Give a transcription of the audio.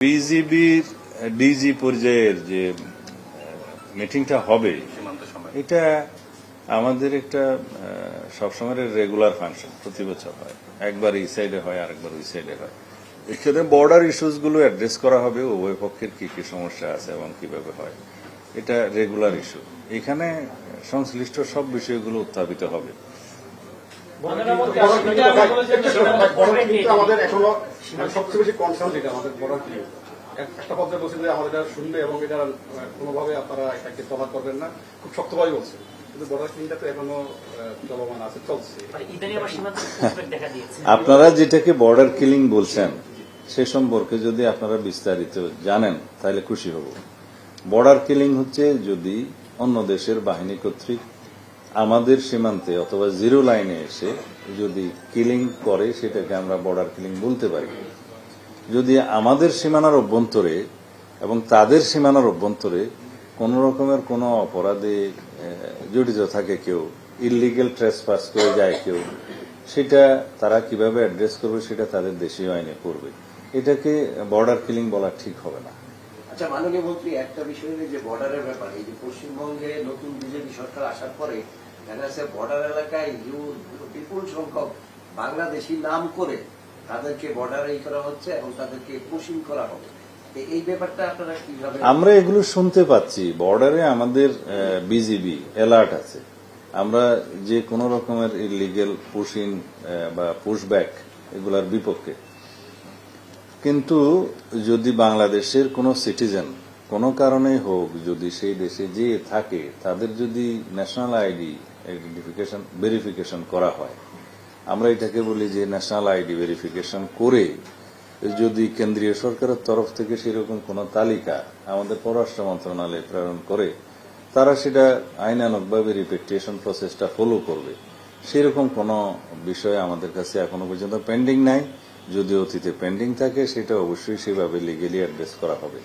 বিজিবির ডিজি পর্যায়ের যে মিটিংটা হবে এটা আমাদের একটা সবসময়ের রেগুলার ফাংশন, প্রতি বছর হয়। একবার এই সাইডে হয়, আরেকবার ওই সাইডে হয়। এখানে বর্ডার ইস্যুস গুলো অ্যাড্রেস করা হবে, উভয় পক্ষের কি কি সমস্যা আছে এবং কিভাবে হয়, এটা রেগুলার ইস্যু। এখানে সংশ্লিষ্ট সব বিষয়গুলো উত্থাপিত হবে। আমাদের এখনো সবচেয়ে বেশি কনসার্ন যেটা আমাদের বর্ডার ক্লিয়ার, একটা পর্যায়ে বলছে যে আমাদের এটা শুনবে এবং এটা কোনোভাবে আপনারা এটাকে তফাৎ করবেন না, খুব শক্তভাবে বলছে। কিন্তু বর্ডার ক্লিনটা তো এখনো চলমান আছে, চলছে। আপনারা যেটাকে বর্ডার কিলিং বলছেন সে সম্পর্কে যদি আপনারা বিস্তারিত জানেন তাহলে খুশি হব। বর্ডার কিলিং হচ্ছে যদি অন্য দেশের বাহিনী কর্তৃক আমাদের সীমান্তে অথবা জিরো লাইনে এসে যদি কিলিং করে, সেটাকে আমরা বর্ডার কিলিং বলতে পারি। যদি আমাদের সীমানার অভ্যন্তরে এবং তাদের সীমানার অভ্যন্তরে কোন রকমের কোনো অপরাধে জড়িত থাকে কেউ, ইললিগেল ট্রেসপাস করে যায় কেউ, সেটা তারা কিভাবে অ্যাড্রেস করবে সেটা তাদের দেশীয় আইনে পড়বে। এটাকে বর্ডার কিলিং বলা ঠিক হবে না। আচ্ছা, মাননীয় মন্ত্রী, একটা বিষয় যে বর্ডারের ব্যাপারে, এই যে পশ্চিমবঙ্গে নতুন বিজেপি সরকার আসার পরে দেখা যাচ্ছে বর্ডার এলাকায় বিপুল সংখ্যক বাংলাদেশি নাম করে তাদেরকে বর্ডারে করা হচ্ছে এবং তাদেরকে পুশিং করা হবে। এই ব্যাপারটা আপনারা কিভাবে? আমরা এগুলো শুনতে পাচ্ছি। বর্ডারে আমাদের বিজিবি অ্যালার্ট আছে। আমরা যে কোনো রকমের ইলিগেল পুশিং বা পুশব্যাক এগুলার বিপক্ষে। কিন্তু যদি বাংলাদেশের কোনো সিটিজেন কোনো কারণে হোক যদি সেই দেশে যে থাকে, তাদের যদি ন্যাশনাল আইডি আইডেন্টিফিকেশন ভেরিফিকেশন করা হয়, আমরা এটাকে বলি যে ন্যাশনাল আইডি ভেরিফিকেশন করে যদি কেন্দ্রীয় সরকারের তরফ থেকে সেরকম কোনো তালিকা আমাদের পররাষ্ট্র মন্ত্রণালয়ে প্রেরণ করে, তারা সেটা আইনানুগভাবে রিপেট্রিয়েশন প্রসেসটা ফলো করবে। সেরকম কোনো বিষয় আমাদের কাছে এখনো পর্যন্ত পেন্ডিং নাই। যদি অতীতে পেন্ডিং থাকে সেটা অবশ্যই সেভাবে লিগেলি অ্যাড্রেস করা হবে।